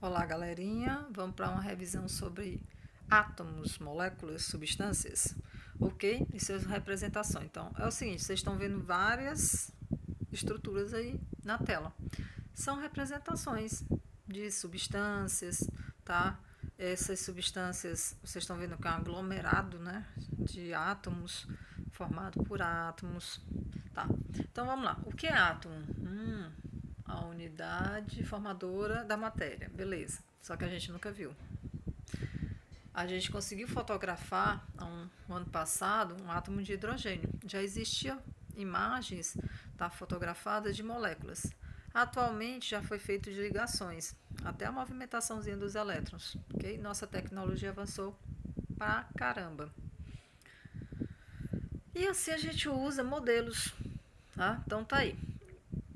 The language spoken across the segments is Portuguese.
Olá, galerinha. Vamos para uma revisão sobre átomos, moléculas, substâncias, ok? E suas representações. Então, é o seguinte: vocês estão vendo várias estruturas aí na tela. São representações de substâncias, tá? Essas substâncias, vocês estão vendo que é um aglomerado, né? De átomos, formado por átomos, tá? Então, vamos lá. O que é átomo? A unidade formadora da matéria, beleza. Só que a gente nunca viu. A gente conseguiu fotografar no ano passado um átomo de hidrogênio. Já existiam imagens fotografadas de moléculas. Atualmente já foi feito de ligações, até a movimentaçãozinha dos elétrons. Okay? Nossa tecnologia avançou pra caramba. E assim a gente usa modelos. Tá? Então tá aí.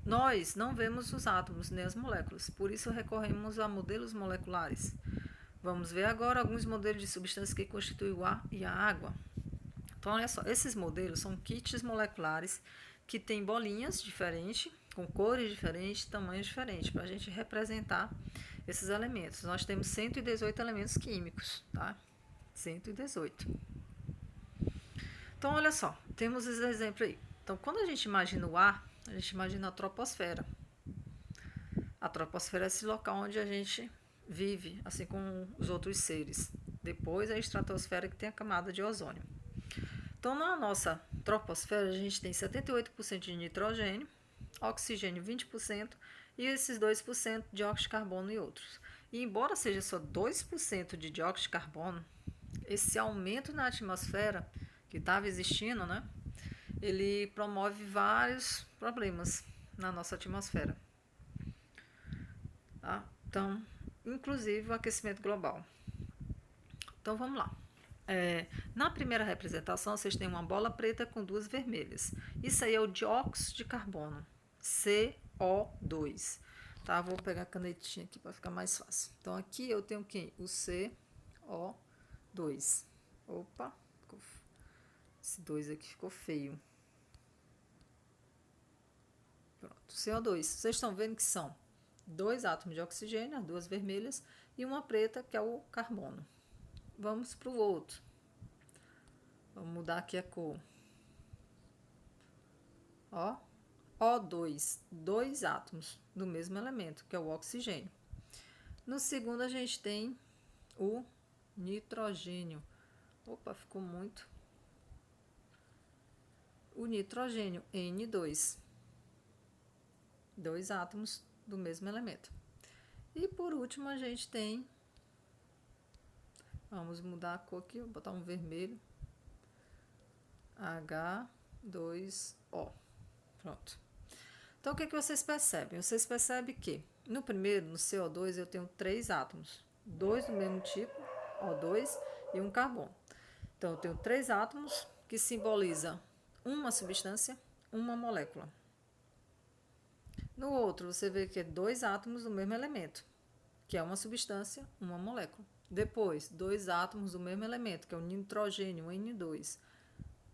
Nós não vemos os átomos nem as moléculas, por isso recorremos a modelos moleculares. Vamos ver agora alguns modelos de substâncias que constituem o ar e a água. Então, olha só, esses modelos são kits moleculares que têm bolinhas diferentes, com cores diferentes, tamanhos diferentes, para a gente representar esses elementos. Nós temos 118 elementos químicos, tá? 118. Então, olha só, temos esse exemplo aí. Então, quando a gente imagina o ar, a gente imagina a troposfera. A troposfera é esse local onde a gente vive, assim como os outros seres. Depois a estratosfera, que tem a camada de ozônio. Então, na nossa troposfera, a gente tem 78% de nitrogênio, oxigênio 20% e esses 2% de dióxido de carbono e outros. E embora seja só 2% de dióxido de carbono, esse aumento na atmosfera que estava existindo, né, ele promove vários problemas na nossa atmosfera. Tá? Então, inclusive o aquecimento global. Então, vamos lá. Na primeira representação, vocês têm uma bola preta com duas vermelhas. Isso aí é o dióxido de carbono, CO2. Tá? Vou pegar a canetinha aqui para ficar mais fácil. Então, aqui eu tenho quem? O CO2. Opa, esse 2 aqui ficou feio. Pronto, CO2. Vocês estão vendo que são dois átomos de oxigênio, as duas vermelhas, e uma preta, que é o carbono. Vamos para o outro. Vamos mudar aqui a cor. Ó, O2, dois átomos do mesmo elemento, que é o oxigênio. No segundo, a gente tem o nitrogênio. Opa, ficou muito. O nitrogênio, N2. Dois átomos do mesmo elemento. E por último, a gente tem. Vamos mudar a cor aqui, vou botar um vermelho. H2O. Pronto. Então, o que vocês percebem? Vocês percebem que no primeiro, no CO2, eu tenho três átomos. Dois do mesmo tipo, O2, e um carbono. Então, eu tenho três átomos que simbolizam uma substância, uma molécula. No outro, você vê que é dois átomos do mesmo elemento, que é uma substância, uma molécula. Depois, dois átomos do mesmo elemento, que é o nitrogênio, o N2.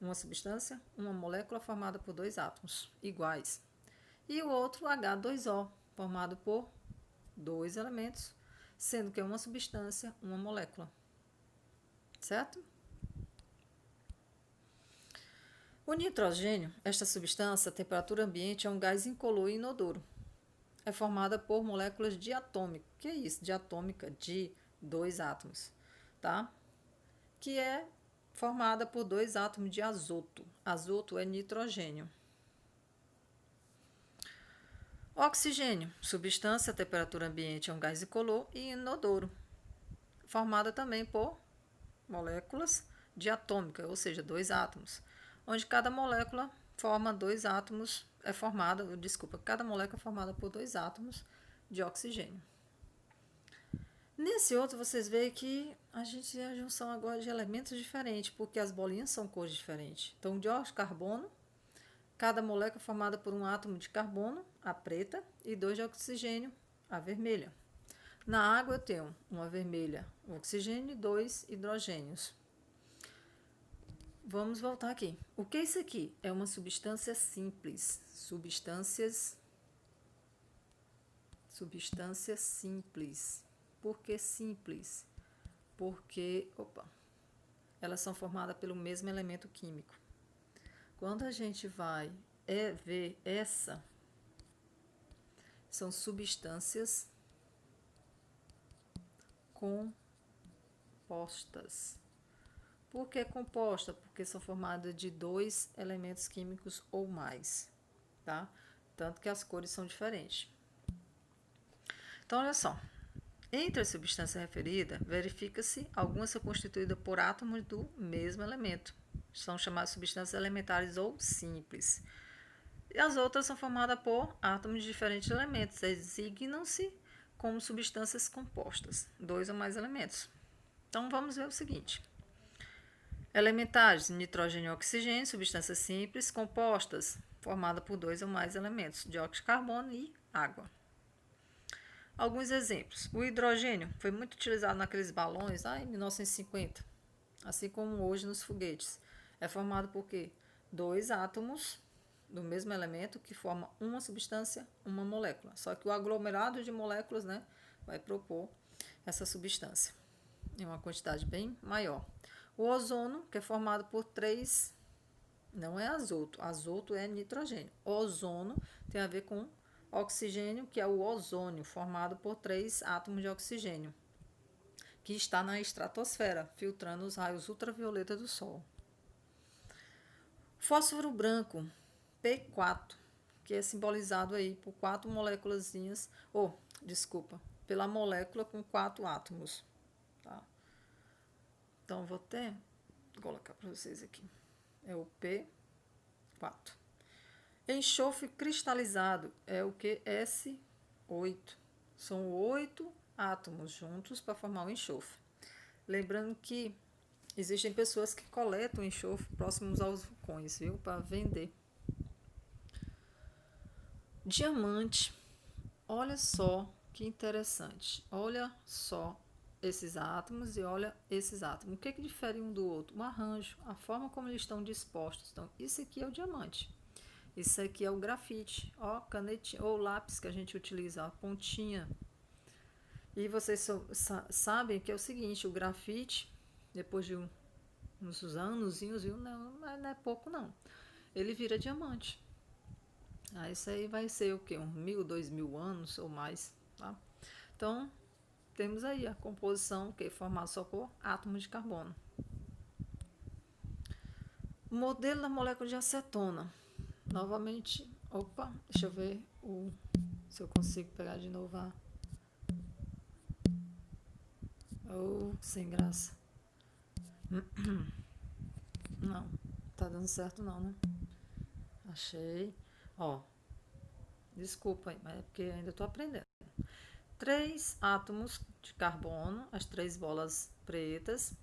Uma substância, uma molécula formada por dois átomos iguais. E o outro, H2O, formado por dois elementos, sendo que é uma substância, uma molécula. Certo? O nitrogênio, esta substância, a temperatura ambiente, é um gás incolor e inodoro. É formada por moléculas diatômicas. O que é isso? Diatômica, de dois átomos. Tá? Que é formada por dois átomos de azoto. Azoto é nitrogênio. Oxigênio, substância a temperatura ambiente, é um gás incolor e inodoro, formada também por moléculas diatômicas, ou seja, dois átomos, onde cada molécula forma dois átomos, cada molécula é formada por dois átomos de oxigênio. Nesse outro, vocês veem que a gente tem a junção agora de elementos diferentes, porque as bolinhas são cores diferentes. Então, o dióxido de carbono, cada molécula é formada por um átomo de carbono, a preta, e dois de oxigênio, a vermelha. Na água eu tenho uma vermelha, um oxigênio e dois hidrogênios. Vamos voltar aqui. O que é isso aqui? É uma substância simples. Substâncias simples. Por que simples? Porque, elas são formadas pelo mesmo elemento químico. Quando a gente vai ver são substâncias compostas. Por que composta? Porque são formadas de 2 elementos químicos ou mais, tá? Tanto que as cores são diferentes. Então, olha só. Entre as substâncias referidas, verifica-se algumas são constituídas por átomos do mesmo elemento. São chamadas substâncias elementares ou simples. E as outras são formadas por átomos de diferentes elementos. Designam-se como substâncias compostas, 2 ou mais elementos. Então, vamos ver o seguinte. Elementares, nitrogênio e oxigênio, substâncias simples, compostas, formadas por 2 ou mais elementos, dióxido de carbono e água. Alguns exemplos. O hidrogênio foi muito utilizado naqueles balões em 1950, assim como hoje nos foguetes. É formado por quê? 2 átomos do mesmo elemento que formam uma substância, uma molécula. Só que o aglomerado de moléculas, né, vai propor essa substância em uma quantidade bem maior. O ozono, que é formado por 3, não é azoto, azoto é nitrogênio. O ozono tem a ver com oxigênio, que é o ozônio, formado por 3 átomos de oxigênio, que está na estratosfera, filtrando os raios ultravioleta do Sol. Fósforo branco, P4, que é simbolizado aí por 4 moléculazinhas, pela molécula com 4 átomos. Tá? Então, vou até colocar para vocês aqui. É o P4. Enxofre cristalizado é o que? S8. São 8 átomos juntos para formar o enxofre. Lembrando que existem pessoas que coletam enxofre próximos aos vulcões, viu? Para vender. Diamante. Olha só que interessante. Olha só esses átomos e olha esses átomos. O que difere um do outro? O arranjo, a forma como eles estão dispostos. Então, isso aqui é o diamante. Isso aqui é o grafite, canetinha, ou lápis que a gente utiliza, a pontinha. E vocês sabem que é o seguinte, o grafite, depois de uns anos, viu? Não é pouco não. Ele vira diamante. Isso aí vai ser o quê? 1.000, 2.000 anos ou mais, tá? Então, temos aí a composição que é formada só por átomos de carbono. O modelo da molécula de acetona. Novamente, deixa eu ver se eu consigo pegar de novo sem graça. Não, tá dando certo não, né? Achei. Desculpa aí, mas é porque ainda estou aprendendo. 3 átomos de carbono, as 3 bolas pretas,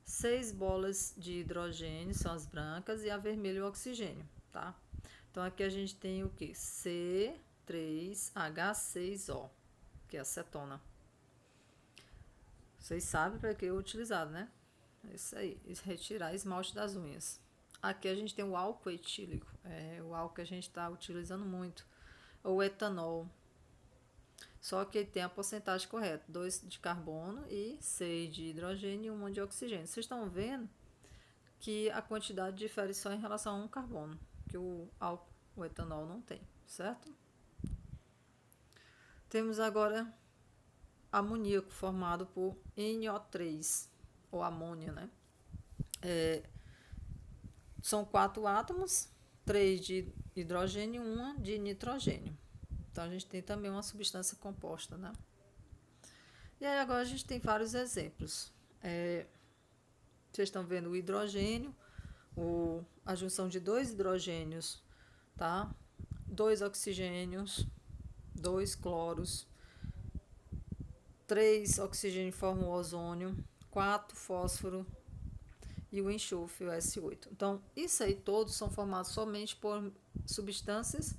6 bolas de hidrogênio, são as brancas, e a vermelha o oxigênio, tá? Então, aqui a gente tem o que? C3H6O, que é acetona. Vocês sabem para que é utilizado, né? É isso aí, retirar esmalte das unhas. Aqui a gente tem o álcool etílico, é o álcool que a gente está utilizando muito, ou etanol. Só que ele tem a porcentagem correta, 2 de carbono e 6 de hidrogênio e 1 de oxigênio. Vocês estão vendo que a quantidade difere só em relação a um carbono, que o álcool, o etanol não tem, certo? Temos agora amoníaco, formado por NO3, ou amônia, né? São 4 átomos, 3 de hidrogênio e 1 de nitrogênio. Então, a gente tem também uma substância composta, né? E aí, agora a gente tem vários exemplos. Vocês estão vendo o hidrogênio, a junção de 2 hidrogênios, tá? 2 oxigênios, 2 cloros, 3 oxigênios formam o ozônio, 4 fósforo e o enxofre, o S8. Então, isso aí todos são formados somente por substâncias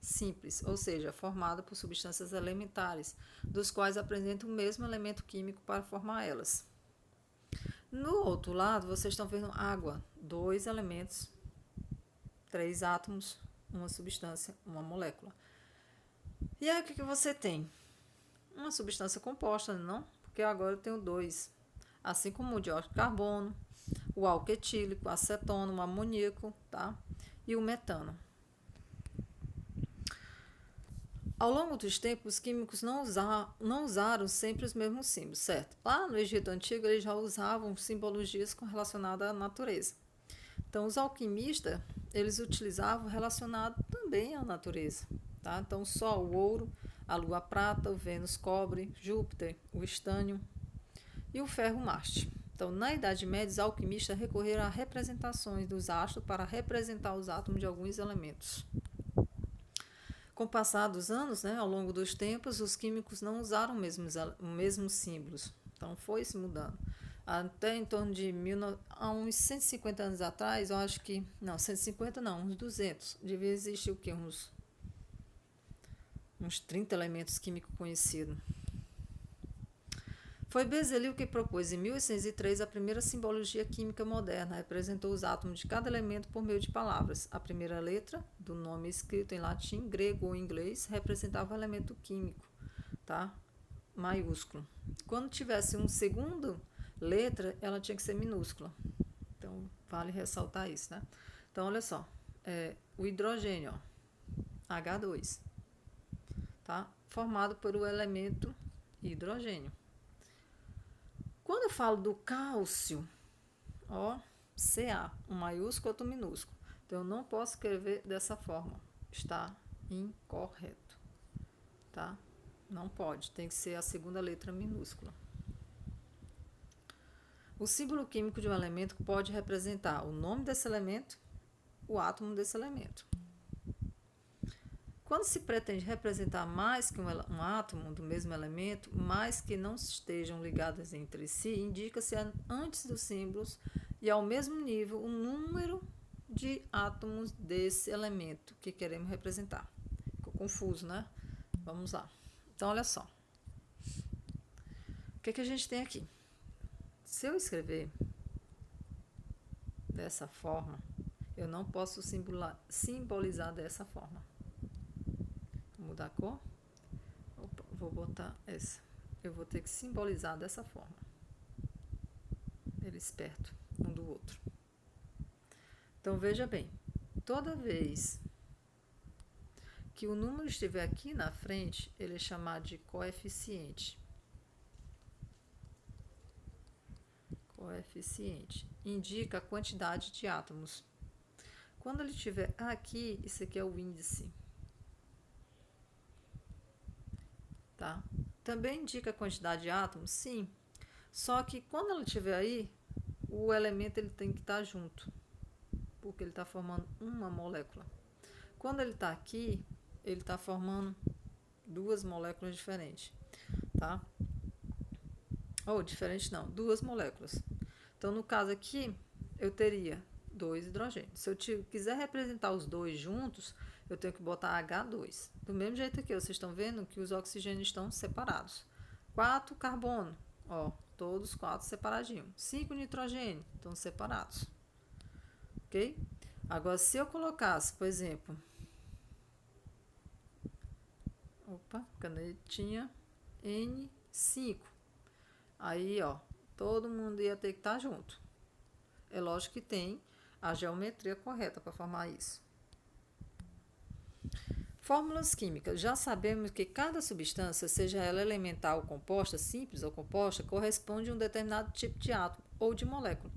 simples, ou seja, formada por substâncias elementares, dos quais apresentam o mesmo elemento químico para formar elas. No outro lado, vocês estão vendo água, 2 elementos, 3 átomos, uma substância, uma molécula. E aí, o que você tem? uma substância composta, não? Porque agora eu tenho dois. Assim como o dióxido de carbono, o álcool etílico, o acetona, o amoníaco, tá? E o metano. Ao longo dos tempos, os químicos não usaram sempre os mesmos símbolos, certo? Lá no Egito Antigo, eles já usavam simbologias relacionadas à natureza. Então, os alquimistas, eles utilizavam relacionado também à natureza, tá? Então, o Sol, o ouro, a Lua, a prata, o Vênus, cobre, Júpiter, o estânio e o ferro, Marte. Então, na Idade Média, os alquimistas recorreram a representações dos astros para representar os átomos de alguns elementos. Com o passar dos anos, ao longo dos tempos, os químicos não usaram os mesmos símbolos. Então, foi se mudando. Até em torno de há uns 150 anos atrás, eu acho que... Não, 150 não, uns 200. Devia existir o quê? Uns 30 elementos químicos conhecidos. Foi Berzelius que propôs em 1803 a primeira simbologia química moderna. Representou os átomos de cada elemento por meio de palavras. A primeira letra do nome escrito em latim, grego ou inglês representava o elemento químico, tá? Maiúsculo. Quando tivesse uma segunda letra, ela tinha que ser minúscula. Então, vale ressaltar isso, né? Então, olha só. O hidrogênio, ó, H2, tá? Formado por o elemento hidrogênio. Quando eu falo do cálcio, ó, Ca, um maiúsculo, outro minúsculo. Então, eu não posso escrever dessa forma. Está incorreto, tá? Não pode, tem que ser a segunda letra minúscula. O símbolo químico de um elemento pode representar o nome desse elemento, o átomo desse elemento. Quando se pretende representar mais que um átomo do mesmo elemento, mas que não estejam ligados entre si, indica-se antes dos símbolos e ao mesmo nível o número de átomos desse elemento que queremos representar. Ficou confuso, né? Vamos lá. Então, olha só. O que a gente tem aqui? Se eu escrever dessa forma, eu não posso simbolizar dessa forma. Vou mudar a cor. Opa, vou botar essa. Eu vou ter que simbolizar dessa forma. Eles perto um do outro. Então, veja bem. Toda vez que o número estiver aqui na frente, ele é chamado de coeficiente. Coeficiente indica a quantidade de átomos. Quando ele estiver aqui, isso aqui é o índice. Tá? Também indica a quantidade de átomos? Sim. Só que quando ela estiver aí, o elemento ele tem que estar junto, porque ele está formando uma molécula. Quando ele está aqui, ele está formando duas moléculas diferentes. Tá? Diferente não, duas moléculas. Então, no caso aqui, eu teria 2 hidrogênios. Se eu quiser representar os dois juntos, eu tenho que botar H2. Do mesmo jeito aqui, vocês estão vendo que os oxigênios estão separados. 4 carbono, todos 4 separadinhos. 5 nitrogênio, estão separados. Ok? Agora, se eu colocasse, por exemplo... canetinha N5. Aí, todo mundo ia ter que estar junto. É lógico que tem a geometria correta para formar isso. Fórmulas químicas. Já sabemos que cada substância, seja ela elementar ou composta, simples ou composta, corresponde a um determinado tipo de átomo ou de molécula.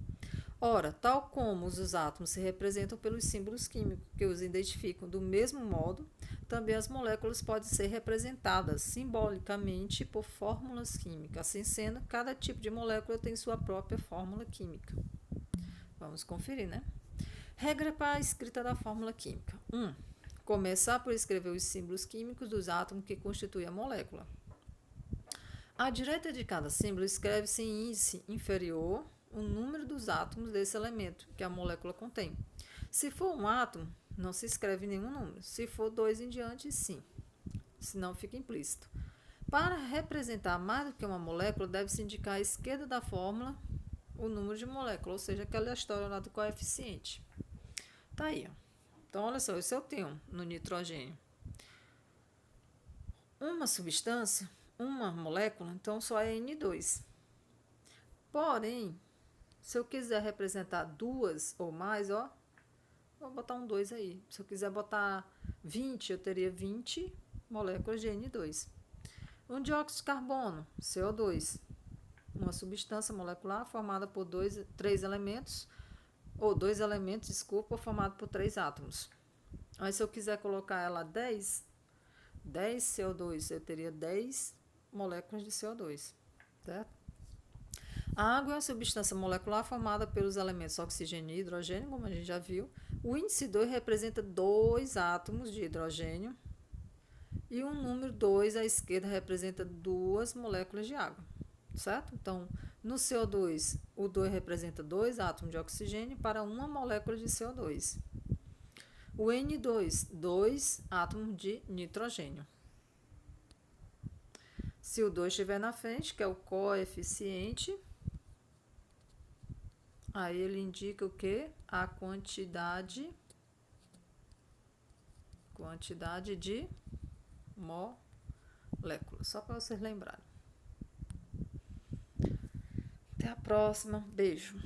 Ora, tal como os átomos se representam pelos símbolos químicos que os identificam do mesmo modo, também as moléculas podem ser representadas simbolicamente por fórmulas químicas. Assim sendo, cada tipo de molécula tem sua própria fórmula química. Vamos conferir, né? Regra para a escrita da fórmula química. 1. Começar por escrever os símbolos químicos dos átomos que constituem a molécula. À direita de cada símbolo, escreve-se em índice inferior o número dos átomos desse elemento que a molécula contém. Se for um átomo, não se escreve nenhum número. Se for 2 em diante, sim. Senão fica implícito. Para representar mais do que uma molécula, deve-se indicar à esquerda da fórmula o número de molécula, ou seja, aquela história lá do coeficiente. Tá aí, Então, olha só, isso eu tenho no nitrogênio. Uma substância, uma molécula, então só é N2. Porém, se eu quiser representar duas ou mais, ó, vou botar um 2 aí. Se eu quiser botar 20, eu teria 20 moléculas de N2. Um dióxido de carbono, CO2, uma substância molecular formada por três elementos, ou dois elementos, desculpa, formado por 3 átomos. Aí, se eu quiser colocar ela 10 CO2, eu teria 10 moléculas de CO2, certo? A água é uma substância molecular formada pelos elementos oxigênio e hidrogênio, como a gente já viu. O índice 2 representa 2 átomos de hidrogênio e o número 2 à esquerda representa 2 moléculas de água, certo? Então, no CO2, o 2 representa 2 átomos de oxigênio para 1 molécula de CO2. O N2, 2 átomos de nitrogênio. Se o 2 estiver na frente, que é o coeficiente, aí ele indica o quê? A quantidade de moléculas, só para vocês lembrarem. Até a próxima. Beijo.